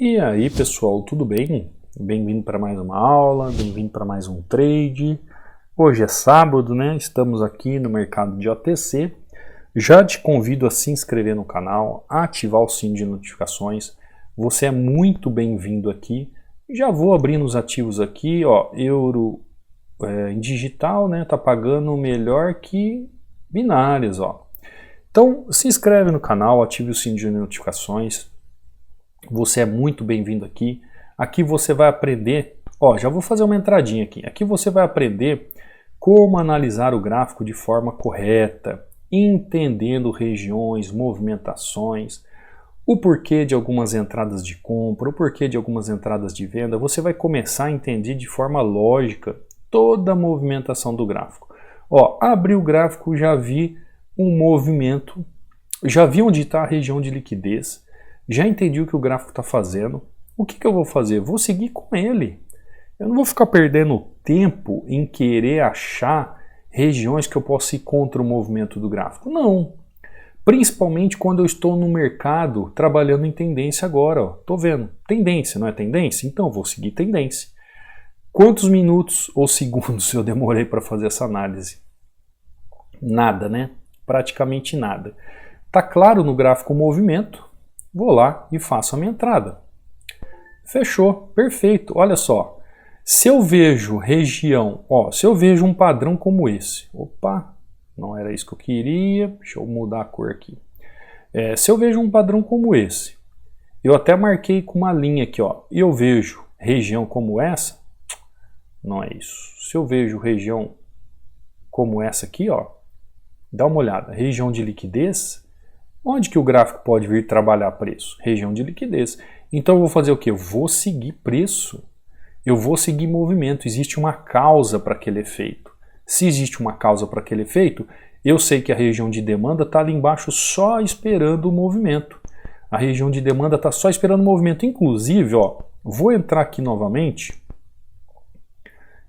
E aí pessoal, tudo bem? Bem-vindo para mais uma aula, bem-vindo para mais um trade. Hoje é sábado, né? Estamos aqui no mercado de OTC. Já te convido a se inscrever no canal, a ativar o sino de notificações. Você é muito bem-vindo aqui. Já vou abrindo os ativos aqui, ó, euro em digital, né? Tá pagando melhor que binários, ó. Então se inscreve no canal, ative o sino de notificações. Você é muito bem-vindo aqui. Aqui você vai aprender, ó, já vou fazer uma entradinha aqui. Aqui você vai aprender como analisar o gráfico de forma correta, entendendo regiões, movimentações, o porquê de algumas entradas de compra, o porquê de algumas entradas de venda. Você vai começar a entender de forma lógica toda a movimentação do gráfico. Ó, abri o gráfico, já vi um movimento, já vi onde está a região de liquidez, já entendi o que o gráfico está fazendo. O que eu vou fazer? Vou seguir com ele. Eu não vou ficar perdendo tempo em querer achar regiões que eu possa ir contra o movimento do gráfico. Não. Principalmente quando eu estou no mercado trabalhando em tendência agora. Ó. Tô vendo. Tendência, não é tendência? Então eu vou seguir tendência. Quantos minutos ou segundos eu demorei para fazer essa análise? Nada, né? Praticamente nada. Tá claro no gráfico o movimento. Vou lá e faço a minha entrada. Fechou, perfeito. Olha só, se eu vejo região, ó, se eu vejo um padrão como esse, opa, não era isso que eu queria, deixa eu mudar a cor aqui. Se eu vejo um padrão como esse, eu até marquei com uma linha aqui, ó, e eu vejo região como essa, não é isso. Se eu vejo região como essa aqui, ó, dá uma olhada, região de liquidez. Onde que o gráfico pode vir trabalhar preço? Região de liquidez. Então eu vou fazer o quê? Eu vou seguir preço. Eu vou seguir movimento. Existe uma causa para aquele efeito. Se existe uma causa para aquele efeito, eu sei que a região de demanda está ali embaixo só esperando o movimento. A região de demanda está só esperando o movimento. Inclusive, ó, vou entrar aqui novamente.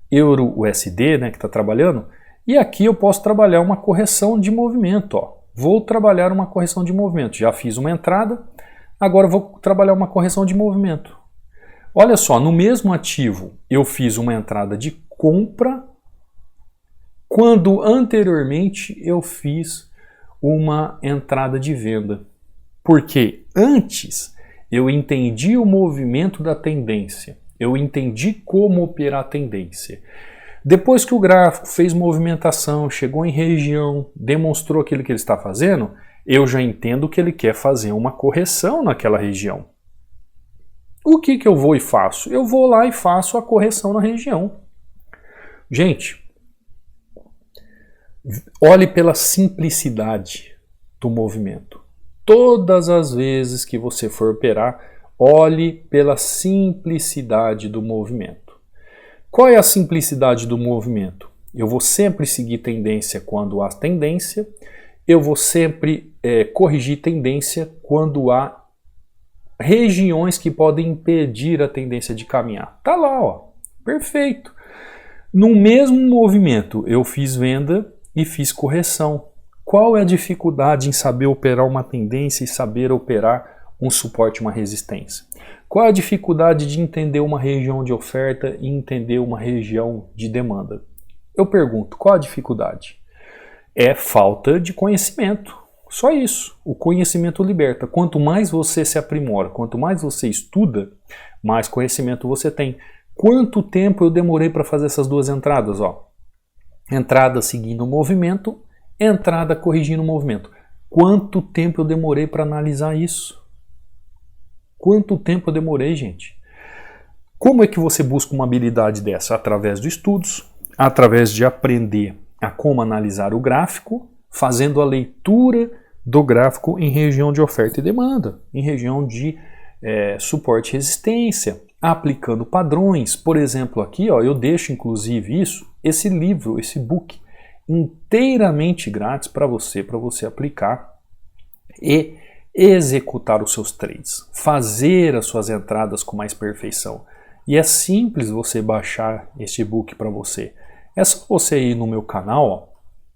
Euro USD, né, que está trabalhando. E aqui eu posso trabalhar uma correção de movimento, ó. Vou trabalhar uma correção de movimento. Já fiz uma entrada, agora vou trabalhar uma correção de movimento. Olha só, no mesmo ativo eu fiz uma entrada de compra, quando anteriormente eu fiz uma entrada de venda. Porque antes eu entendi o movimento da tendência, eu entendi como operar a tendência. Depois que o gráfico fez movimentação, chegou em região, demonstrou aquilo que ele está fazendo, eu já entendo que ele quer fazer uma correção naquela região. O que eu vou e faço? Eu vou lá e faço a correção na região. Gente, olhe pela simplicidade do movimento. Todas as vezes que você for operar, olhe pela simplicidade do movimento. Qual é a simplicidade do movimento? Eu vou sempre seguir tendência quando há tendência, eu vou sempre corrigir tendência quando há regiões que podem impedir a tendência de caminhar. Tá lá, ó, perfeito. No mesmo movimento, eu fiz venda e fiz correção. Qual é a dificuldade em saber operar uma tendência e saber operar um suporte, uma resistência? Qual é a dificuldade de entender uma região de oferta e entender uma região de demanda? Eu pergunto, qual a dificuldade? É falta de conhecimento. Só isso. O conhecimento liberta. Quanto mais você se aprimora, quanto mais você estuda, mais conhecimento você tem. Quanto tempo eu demorei para fazer essas duas entradas? Ó? Entrada seguindo o movimento, entrada corrigindo o movimento. Quanto tempo eu demorei para analisar isso? Quanto tempo eu demorei, gente? Como é que você busca uma habilidade dessa? Através de estudos, através de aprender a como analisar o gráfico, fazendo a leitura do gráfico em região de oferta e demanda, em região de suporte e resistência, aplicando padrões. Por exemplo, aqui ó, eu deixo inclusive esse livro, esse book, inteiramente grátis para você aplicar e executar os seus trades, fazer as suas entradas com mais perfeição. E é simples você baixar este e-book para você. É só você ir no meu canal, ó.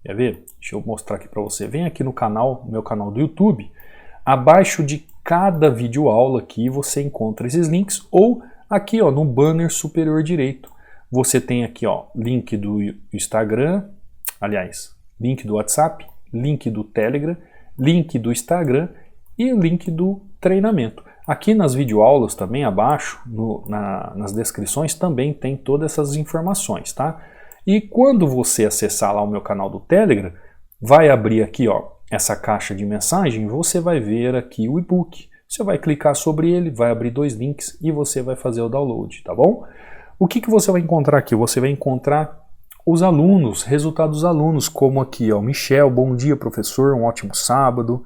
Quer ver? Deixa eu mostrar aqui para você. Vem aqui no canal, meu canal do YouTube. Abaixo de cada videoaula aqui você encontra esses links, ou aqui ó, no banner superior direito. Você tem aqui ó, link do Instagram, aliás, link do WhatsApp, link do Telegram, link do Instagram e o link do treinamento. Aqui nas videoaulas também abaixo, nas descrições, também tem todas essas informações, tá? E quando você acessar lá o meu canal do Telegram, vai abrir aqui ó, essa caixa de mensagem, você vai ver aqui o e-book. Você vai clicar sobre ele, vai abrir 2 links e você vai fazer o download, tá bom? O que você vai encontrar aqui? Você vai encontrar os alunos, resultados dos alunos, como aqui, ó, Michel, bom dia professor, um ótimo sábado,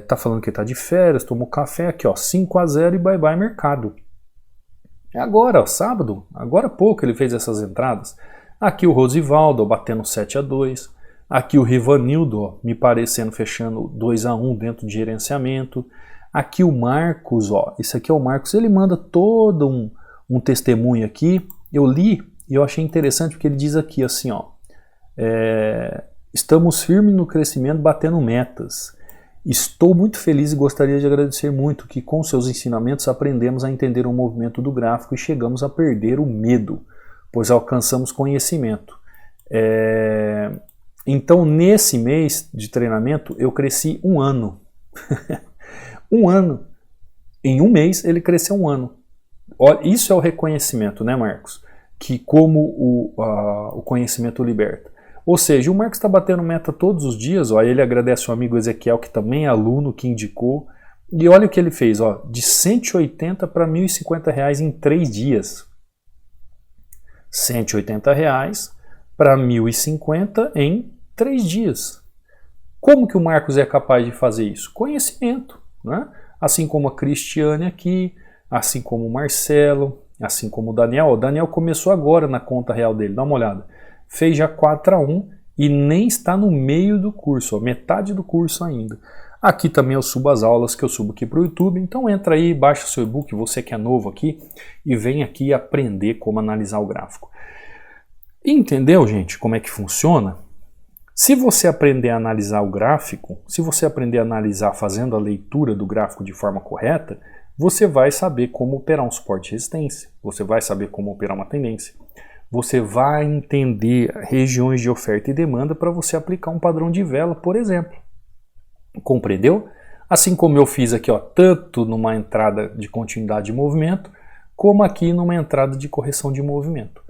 tá falando que tá de férias, tomou café, aqui ó, 5-0 e bye bye mercado. É agora, ó, sábado, agora há pouco ele fez essas entradas. Aqui o Rosivaldo, ó, batendo 7-2. Aqui o Rivanildo, ó, me parecendo fechando 2-1 dentro de gerenciamento. Aqui o Marcos, ó, esse aqui é o Marcos, ele manda todo um testemunho aqui. Eu li e eu achei interessante porque ele diz aqui assim, ó, estamos firmes no crescimento, batendo metas. Estou muito feliz e gostaria de agradecer muito que com seus ensinamentos aprendemos a entender o movimento do gráfico e chegamos a perder o medo, pois alcançamos conhecimento. Então, nesse mês de treinamento, eu cresci 1 ano. 1 ano. Em 1 mês, ele cresceu 1 ano. Isso é o reconhecimento, né, Marcos? Que como o conhecimento liberta. Ou seja, o Marcos está batendo meta todos os dias. Ó, ele agradece o amigo Ezequiel, que também é aluno, que indicou. E olha o que ele fez, ó, de 180 para R$ 1.050 em 3 dias. 180 reais para 1.050 em 3 dias. Como que o Marcos é capaz de fazer isso? Conhecimento, né? Assim como a Cristiane aqui, assim como o Marcelo, assim como o Daniel. O Daniel começou agora na conta real dele, dá uma olhada. Fez já 4-1 e nem está no meio do curso, ó, metade do curso ainda. Aqui também eu subo as aulas que eu subo aqui para o YouTube, então entra aí, baixa o seu e-book, você que é novo aqui, e vem aqui aprender como analisar o gráfico. Entendeu, gente, como é que funciona? Se você aprender a analisar o gráfico, se você aprender a analisar fazendo a leitura do gráfico de forma correta, você vai saber como operar um suporte e resistência, você vai saber como operar uma tendência, você vai entender regiões de oferta e demanda para você aplicar um padrão de vela, por exemplo. Compreendeu? Assim como eu fiz aqui, ó, tanto numa entrada de continuidade de movimento, como aqui numa entrada de correção de movimento,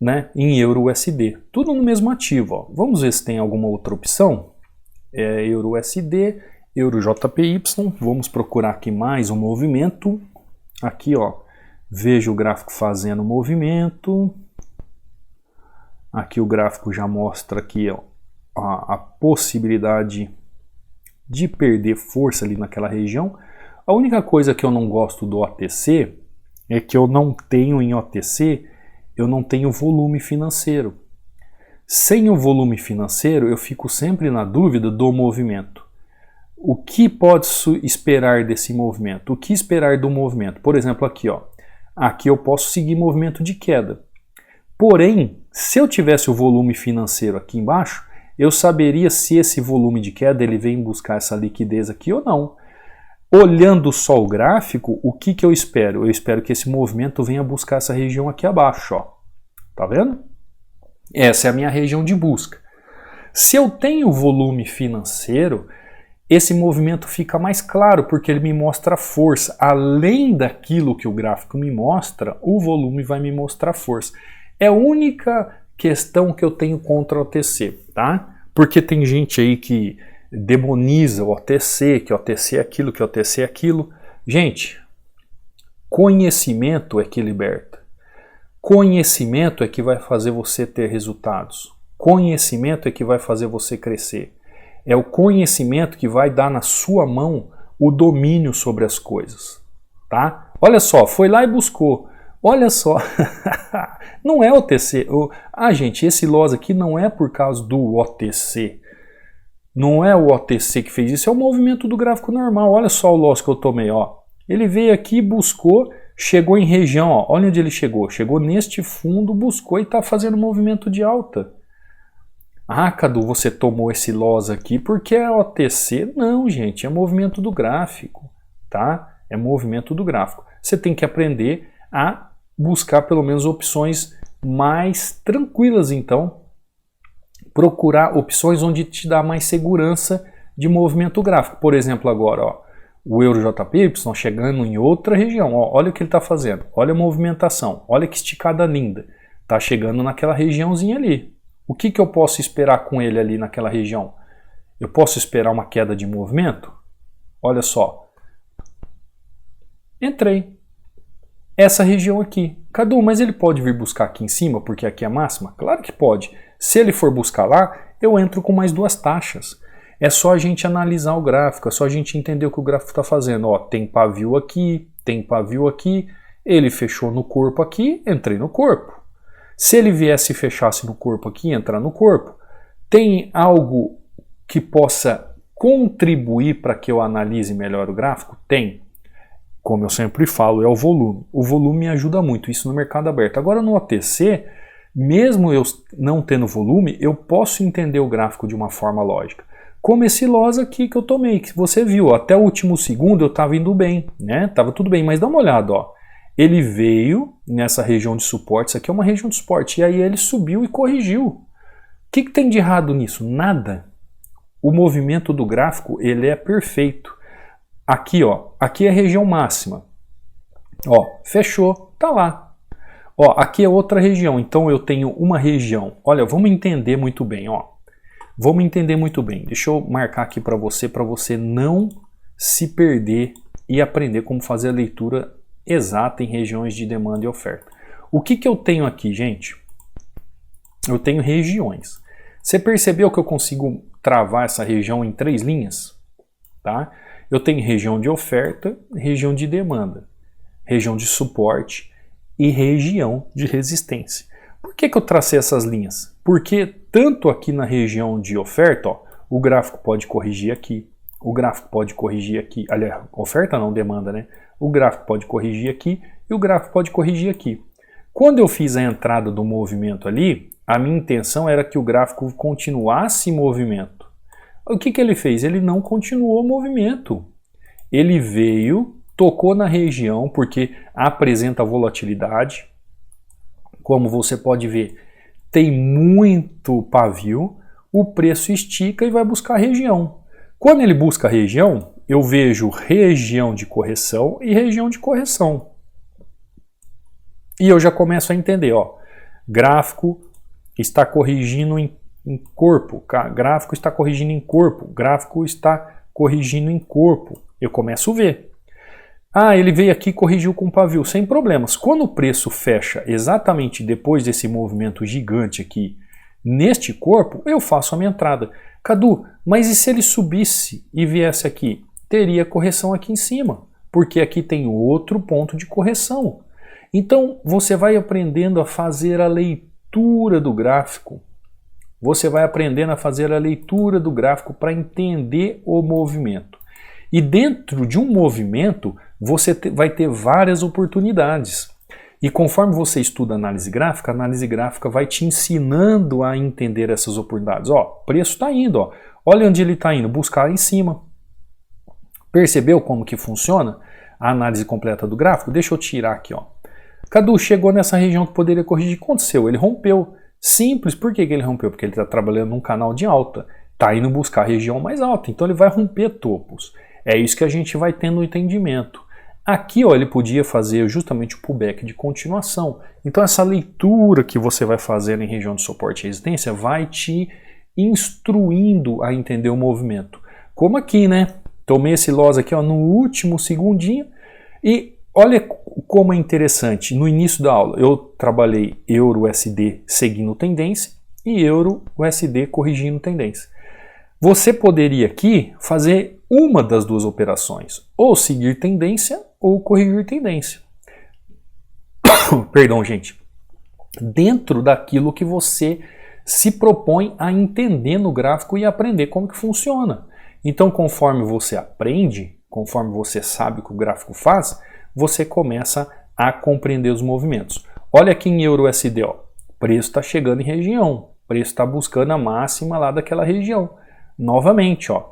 né, em Euro-USD. Tudo no mesmo ativo. Ó. Vamos ver se tem alguma outra opção. Euro-USD, Euro-JPY. Vamos procurar aqui mais um movimento. Aqui, ó, veja o gráfico fazendo movimento. Aqui o gráfico já mostra aqui, ó, a possibilidade de perder força ali naquela região. A única coisa que eu não gosto do OTC é que eu não tenho em OTC, eu não tenho volume financeiro. Sem o volume financeiro, eu fico sempre na dúvida do movimento. O que pode esperar desse movimento? O que esperar do movimento? Por exemplo, aqui, ó. Aqui eu posso seguir movimento de queda. Porém, se eu tivesse o volume financeiro aqui embaixo, eu saberia se esse volume de queda ele vem buscar essa liquidez aqui ou não. Olhando só o gráfico, o que eu espero? Eu espero que esse movimento venha buscar essa região aqui abaixo, ó. Tá vendo? Essa é a minha região de busca. Se eu tenho volume financeiro, esse movimento fica mais claro, porque ele me mostra força. Além daquilo que o gráfico me mostra, o volume vai me mostrar força. É a única questão que eu tenho contra o OTC, tá? Porque tem gente aí que demoniza o OTC, que o OTC é aquilo, que o OTC é aquilo. Gente, conhecimento é que liberta. Conhecimento é que vai fazer você ter resultados. Conhecimento é que vai fazer você crescer. É o conhecimento que vai dar na sua mão o domínio sobre as coisas, tá? Olha só, foi lá e buscou. Olha só, não é OTC. Gente, esse loss aqui não é por causa do OTC. Não é o OTC que fez isso, é o movimento do gráfico normal. Olha só o loss que eu tomei, ó. Ele veio aqui, buscou, chegou em região, ó. Olha onde ele chegou. Chegou neste fundo, buscou e está fazendo movimento de alta. Ah, Cadu, você tomou esse loss aqui porque é OTC? Não, gente, é movimento do gráfico, tá? É movimento do gráfico. Você tem que aprender a buscar pelo menos opções mais tranquilas, então. Procurar opções onde te dá mais segurança de movimento gráfico. Por exemplo, agora, ó, o EURJPY chegando em outra região. Ó, olha o que ele está fazendo. Olha a movimentação. Olha que esticada linda. Está chegando naquela regiãozinha ali. O que eu posso esperar com ele ali naquela região? Eu posso esperar uma queda de movimento? Olha só. Entrei. Essa região aqui. Cadu, mas ele pode vir buscar aqui em cima porque aqui é a máxima? Claro que pode. Se ele for buscar lá, eu entro com mais 2 taxas. É só a gente analisar o gráfico, é só a gente entender o que o gráfico está fazendo. Ó, tem pavio aqui, tem pavio aqui, ele fechou no corpo aqui, entrei no corpo. Se ele viesse e fechasse no corpo aqui, entrar no corpo, tem algo que possa contribuir para que eu analise melhor o gráfico? Tem. Como eu sempre falo, é o volume. O volume me ajuda muito, isso no mercado aberto. Agora no OTC, mesmo eu não tendo volume, eu posso entender o gráfico de uma forma lógica. Como esse loss aqui que eu tomei, que você viu, até o último segundo eu estava indo bem, né? Tava tudo bem, mas dá uma olhada, ó. Ele veio nessa região de suporte, isso aqui é uma região de suporte, e aí ele subiu e corrigiu. O que tem de errado nisso? Nada. O movimento do gráfico, ele é perfeito. Aqui, ó, aqui é a região máxima. Ó, fechou, tá lá. Ó, aqui é outra região, então eu tenho uma região. Olha, vamos entender muito bem, ó. Vamos entender muito bem. Deixa eu marcar aqui para você não se perder e aprender como fazer a leitura exata em regiões de demanda e oferta. O que eu tenho aqui, gente? Eu tenho regiões. Você percebeu que eu consigo travar essa região em 3 linhas? Tá? Eu tenho região de oferta, região de demanda, região de suporte e região de resistência. Por que eu tracei essas linhas? Porque tanto aqui na região de oferta, ó, o gráfico pode corrigir aqui, o gráfico pode corrigir aqui, aliás, oferta não, demanda, né? O gráfico pode corrigir aqui e o gráfico pode corrigir aqui. Quando eu fiz a entrada do movimento ali, a minha intenção era que o gráfico continuasse em movimento. O que ele fez? Ele não continuou o movimento. Ele veio, tocou na região, porque apresenta volatilidade. Como você pode ver, tem muito pavio, o preço estica e vai buscar a região. Quando ele busca a região, eu vejo região de correção e região de correção. E eu já começo a entender, ó, gráfico está corrigindo em corpo, gráfico está corrigindo em corpo, gráfico está corrigindo em corpo. Eu começo a ver. Ah, ele veio aqui e corrigiu com pavio, sem problemas. Quando o preço fecha exatamente depois desse movimento gigante aqui, neste corpo, eu faço a minha entrada. Cadu, mas e se ele subisse e viesse aqui? Teria correção aqui em cima, porque aqui tem outro ponto de correção. Então, você vai aprendendo a fazer a leitura do gráfico. Você vai aprendendo a fazer a leitura do gráfico para entender o movimento. E dentro de um movimento, você vai ter várias oportunidades. E conforme você estuda análise gráfica, a análise gráfica vai te ensinando a entender essas oportunidades. Ó, o preço está indo, ó. Olha onde ele está indo, buscar em cima. Percebeu como que funciona a análise completa do gráfico? Deixa eu tirar aqui, ó. Cadu, chegou nessa região que poderia corrigir. O que aconteceu? Ele rompeu. Simples. Por que ele rompeu? Porque ele está trabalhando num canal de alta. Está indo buscar a região mais alta. Então ele vai romper topos. É isso que a gente vai tendo no entendimento. Aqui, ó, ele podia fazer justamente o pullback de continuação. Então essa leitura que você vai fazer em região de suporte e resistência vai te instruindo a entender o movimento. Como aqui, né? Tomei esse loss aqui, ó, no último segundinho e olha como é interessante. No início da aula eu trabalhei Euro-USD seguindo tendência e Euro-USD corrigindo tendência. Você poderia aqui fazer uma das duas operações, ou seguir tendência ou corrigir tendência. Perdão, gente. Dentro daquilo que você se propõe a entender no gráfico e aprender como que funciona. Então, conforme você aprende, conforme você sabe o que o gráfico faz, você começa a compreender os movimentos. Olha aqui em Euro-USD, ó. O preço está chegando em região. O preço está buscando a máxima lá daquela região. Novamente, ó,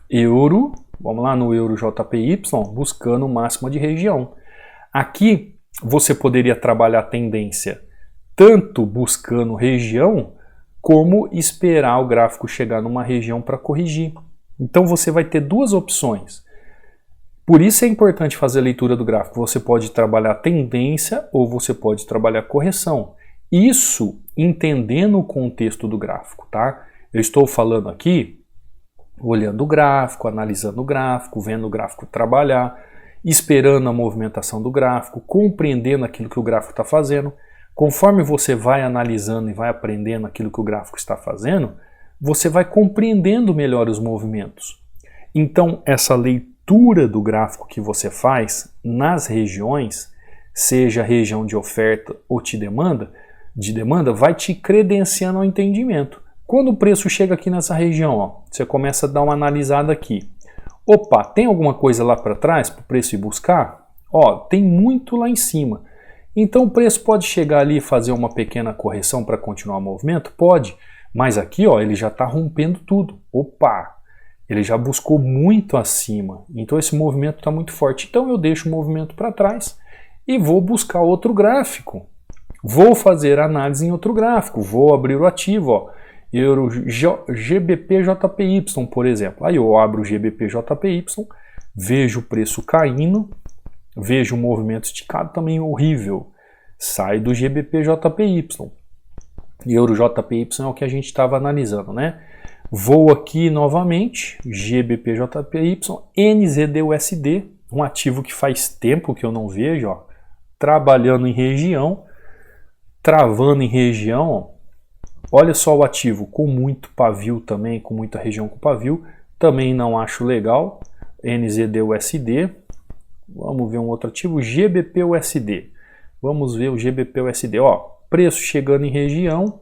euro, vamos lá no euro JPY, buscando máxima de região. Aqui você poderia trabalhar a tendência tanto buscando região, como esperar o gráfico chegar numa região para corrigir. Então você vai ter duas opções. Por isso é importante fazer a leitura do gráfico. Você pode trabalhar tendência ou você pode trabalhar correção. Isso entendendo o contexto do gráfico, tá? Eu estou falando aqui, olhando o gráfico, analisando o gráfico, vendo o gráfico trabalhar, esperando a movimentação do gráfico, compreendendo aquilo que o gráfico está fazendo. Conforme você vai analisando e vai aprendendo aquilo que o gráfico está fazendo, você vai compreendendo melhor os movimentos. Então, essa leitura do gráfico que você faz nas regiões, seja região de oferta ou de demanda, vai te credenciando ao entendimento. Quando o preço chega aqui nessa região, ó, você começa a dar uma analisada aqui. Opa, tem alguma coisa lá para trás para o preço ir buscar? Ó, tem muito lá em cima. Então o preço pode chegar ali e fazer uma pequena correção para continuar o movimento? Pode, mas aqui ó, ele já está rompendo tudo. Opa, ele já buscou muito acima, então esse movimento está muito forte. Então eu deixo o movimento para trás e vou buscar outro gráfico. Vou fazer análise em outro gráfico, vou abrir o ativo, ó, Euro GBP-JPY, por exemplo. Aí eu abro o GBP-JPY, vejo o preço caindo, vejo o movimento esticado também horrível. Sai do GBP-JPY. Euro-JPY é o que a gente estava analisando, né? Vou aqui novamente, GBP-JPY, NZD-USD, um ativo que faz tempo que eu não vejo, ó, trabalhando em região, travando em região, ó. Olha só o ativo com muito pavio também, com muita região com pavio, também não acho legal, NZD-USD. Vamos ver um outro ativo, GBP-USD. Vamos ver o GBP-USD, ó, preço chegando em região,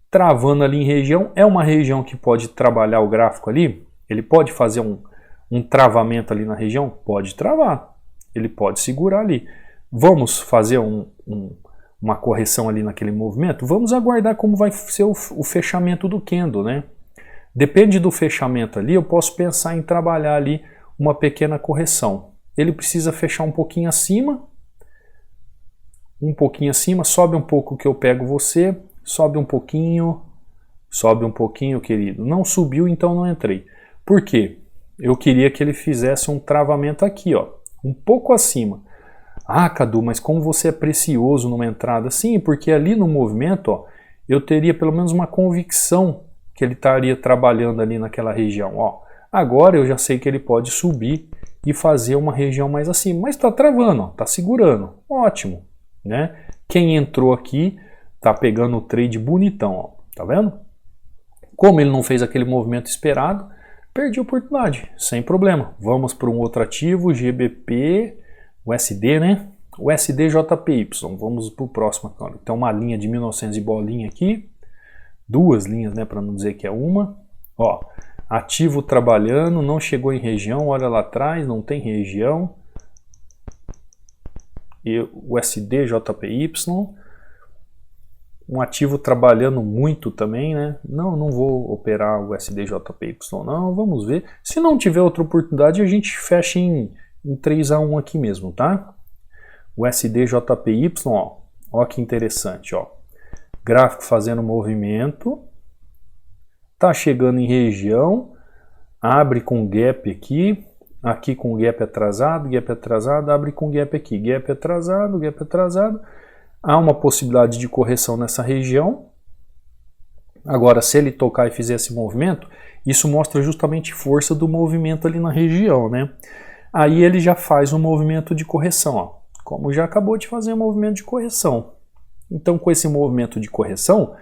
travando ali em região, é uma região que pode trabalhar o gráfico ali, ele pode fazer um travamento ali na região? Pode travar, ele pode segurar ali. Vamos fazer uma correção ali naquele movimento? Vamos aguardar como vai ser o fechamento do candle, né? Depende do fechamento ali, eu posso pensar em trabalhar ali uma pequena correção. Ele precisa fechar um pouquinho acima, sobe um pouco que eu pego você, sobe um pouquinho, querido. Não subiu, então não entrei. Por quê? Eu queria que ele fizesse um travamento aqui, ó, um pouco acima. Ah, Cadu, mas como você é precioso numa entrada? Sim, porque ali no movimento, ó, eu teria pelo menos uma convicção que ele estaria trabalhando ali naquela região. Ó. Agora eu já sei que ele pode subir e fazer uma região mais acima, mas está travando, está segurando. Ótimo, né? Quem entrou aqui está pegando o trade bonitão, ó, tá vendo? Como ele não fez aquele movimento esperado, perdi a oportunidade, sem problema. Vamos para um outro ativo, GBP, USD, né? USD-JPY, vamos para o próximo. Tem uma linha de 1900 e bolinha aqui, duas linhas, né, para não dizer que é uma. Ó, ativo trabalhando, não chegou em região, olha lá atrás, não tem região. E USD-JPY, um ativo trabalhando muito também, né? Não vou operar o USD-JPY não, vamos ver. Se não tiver outra oportunidade, a gente fecha em 3-1 aqui mesmo, tá? O USD-JPY, ó que interessante, ó. Gráfico fazendo movimento, tá chegando em região, abre com gap aqui com gap atrasado, abre com gap aqui, gap atrasado. Há uma possibilidade de correção nessa região. Agora, se ele tocar e fizer esse movimento, isso mostra justamente força do movimento ali na região, né? Aí ele já faz um movimento de correção, ó. Como já acabou de fazer um movimento de correção. Então, com esse movimento de correção,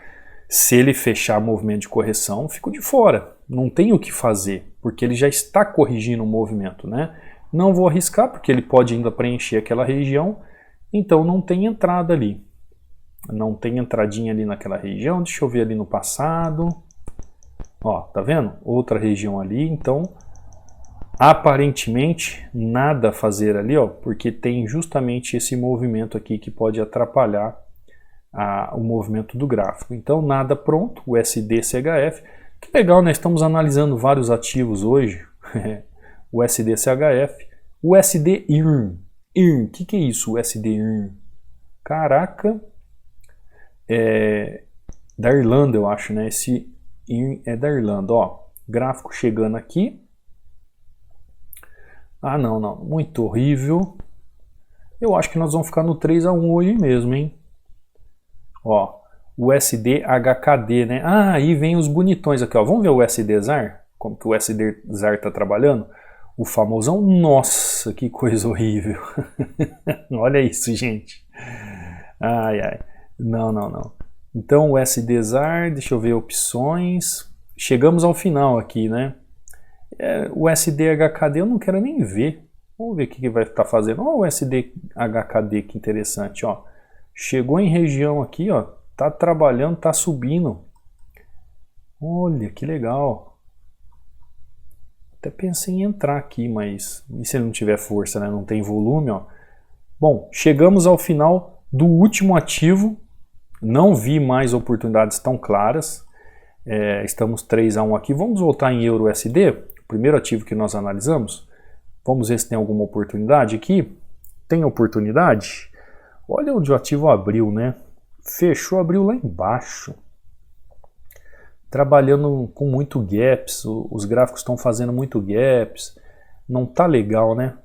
se ele fechar o movimento de correção, eu fico de fora. Não tem o que fazer, porque ele já está corrigindo o movimento, né? Não vou arriscar, porque ele pode ainda preencher aquela região, então não tem entrada ali. Não tem entradinha ali naquela região. Deixa eu ver ali no passado. Ó, tá vendo? Outra região ali, então aparentemente nada a fazer ali, ó, porque tem justamente esse movimento aqui que pode atrapalhar o movimento do gráfico. Então nada pronto, USD CHF. Que legal, né? Estamos analisando vários ativos hoje. USD CHF, USD IRN. IRN, o que é isso, USD IRN? Caraca, da Irlanda, eu acho, né? Esse IRN é da Irlanda, ó. Gráfico chegando aqui. Ah, não, muito horrível. Eu acho que nós vamos ficar no 3-1 hoje mesmo, hein? Ó, USD HKD, né? Ah, aí vem os bonitões aqui, ó. Vamos ver o USD ZAR? Como que o USD ZAR tá trabalhando? O famosão, nossa, que coisa horrível. Olha isso, gente. Ai, ai. Não. Então, o USD ZAR, deixa eu ver opções. Chegamos ao final aqui, né? O USD HKD eu não quero nem ver. Vamos ver o que vai estar fazendo. Olha o USD HKD, que interessante, ó. Chegou em região aqui, ó. Tá trabalhando, tá subindo. Olha, que legal. Até pensei em entrar aqui, mas e se ele não tiver força, né? Não tem volume, ó. Bom, chegamos ao final do último ativo. Não vi mais oportunidades tão claras. Estamos 3-1 aqui. Vamos voltar em Euro USD, o primeiro ativo que nós analisamos. Vamos ver se tem alguma oportunidade aqui. Tem oportunidade? Olha onde o ativo abriu, né? Fechou, abriu lá embaixo. Trabalhando com muito gaps, os gráficos estão fazendo muito gaps. Não tá legal, né?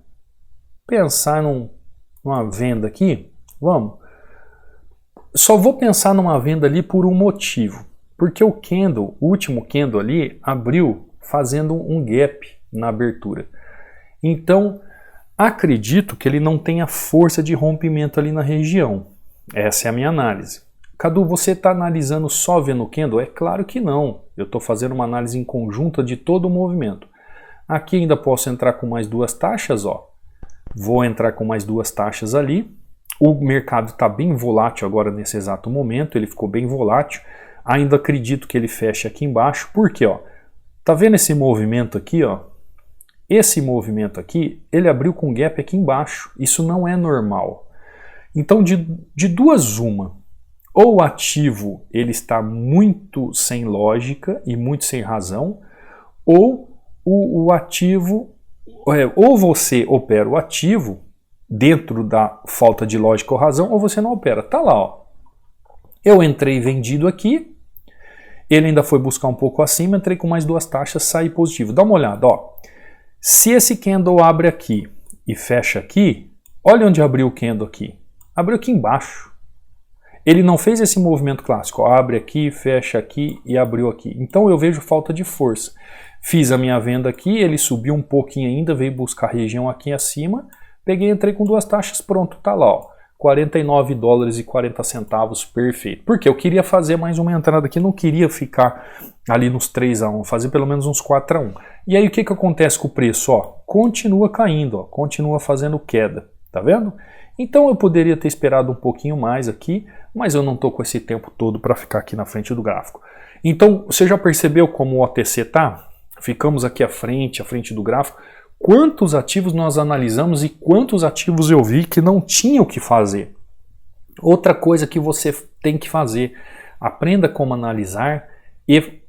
Pensar numa venda aqui, vamos. Só vou pensar numa venda ali por um motivo. Porque o último candle ali, abriu fazendo um gap na abertura. Então, acredito que ele não tenha força de rompimento ali na região. Essa é a minha análise. Cadu, você está analisando só vendo o candle? É claro que não. Eu estou fazendo uma análise em conjunta de todo o movimento. Aqui ainda posso entrar com mais duas taxas, ó. Vou entrar com mais duas taxas ali. O mercado está bem volátil agora nesse exato momento. Ele ficou bem volátil. Ainda acredito que ele feche aqui embaixo. Por quê? Ó? Tá vendo esse movimento aqui, ó? Esse movimento aqui, ele abriu com gap aqui embaixo. Isso não é normal. Então, de duas uma. Ou o ativo ele está muito sem lógica e muito sem razão, ou o ativo, ou você opera o ativo dentro da falta de lógica ou razão, ou você não opera. Tá lá, ó. Eu entrei vendido aqui, ele ainda foi buscar um pouco acima, entrei com mais duas taxas, saí positivo. Dá uma olhada, ó. Se esse candle abre aqui e fecha aqui, olha onde abriu o candle aqui. Abriu aqui embaixo. Ele não fez esse movimento clássico, ó, abre aqui, fecha aqui e abriu aqui. Então eu vejo falta de força. Fiz a minha venda aqui, ele subiu um pouquinho ainda, veio buscar a região aqui acima, peguei, entrei com duas taxas, pronto, tá lá, ó. $49,40, perfeito. Porque eu queria fazer mais uma entrada aqui, não queria ficar ali nos 3-1, fazer pelo menos uns 4-1. E aí o que acontece com o preço? Ó, continua caindo, ó, continua fazendo queda, tá vendo? Então eu poderia ter esperado um pouquinho mais aqui, mas eu não estou com esse tempo todo para ficar aqui na frente do gráfico. Então você já percebeu como o OTC tá? Ficamos aqui à frente do gráfico. Quantos ativos nós analisamos e quantos ativos eu vi que não tinha o que fazer. Outra coisa que você tem que fazer, aprenda como analisar e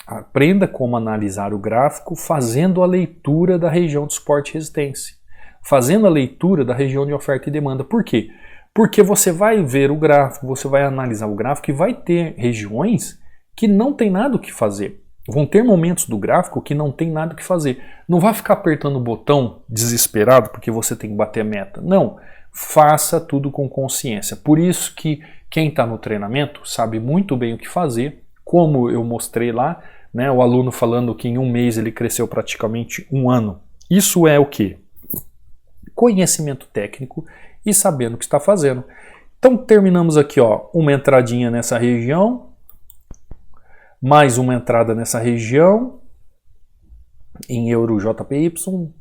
aprenda como analisar o gráfico fazendo a leitura da região de suporte e resistência. Fazendo a leitura da região de oferta e demanda. Por quê? Porque você vai ver o gráfico, você vai analisar o gráfico e vai ter regiões que não tem nada o que fazer. Vão ter momentos do gráfico que não tem nada o que fazer. Não vai ficar apertando o botão desesperado porque você tem que bater a meta. Não. Faça tudo com consciência. Por isso que quem está no treinamento sabe muito bem o que fazer, como eu mostrei lá, né, o aluno falando que em um mês ele cresceu praticamente um ano. Isso é o quê? Conhecimento técnico e sabendo o que está fazendo. Então terminamos aqui, ó, uma entradinha nessa região. Mais uma entrada nessa região, em Euro JPY,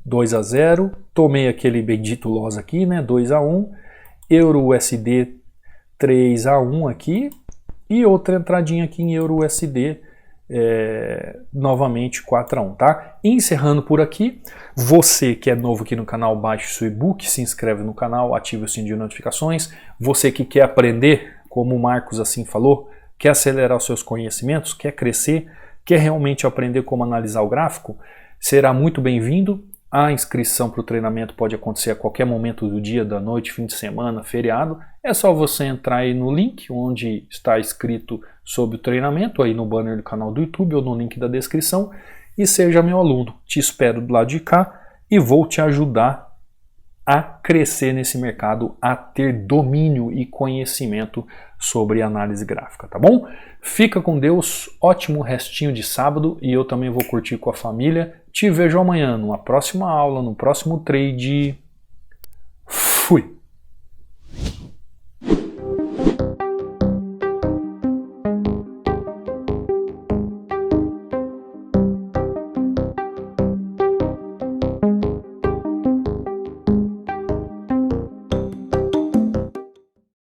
2-0, tomei aquele bendito loss aqui, né, 2-1, Euro USD 3-1 aqui, e outra entradinha aqui em Euro USD novamente 4-1, tá? Encerrando por aqui, você que é novo aqui no canal, baixe seu e-book, se inscreve no canal, ative o sininho de notificações. Você que quer aprender, como o Marcos assim falou, quer acelerar os seus conhecimentos, quer crescer, quer realmente aprender como analisar o gráfico, será muito bem-vindo. A inscrição para o treinamento pode acontecer a qualquer momento do dia, da noite, fim de semana, feriado. É só você entrar aí no link onde está escrito sobre o treinamento, aí no banner do canal do YouTube ou no link da descrição, e seja meu aluno. Te espero do lado de cá e vou te ajudar a crescer nesse mercado, a ter domínio e conhecimento sobre análise gráfica, tá bom? Fica com Deus, ótimo restinho de sábado e eu também vou curtir com a família. Te vejo amanhã numa próxima aula, no próximo trade. Fui!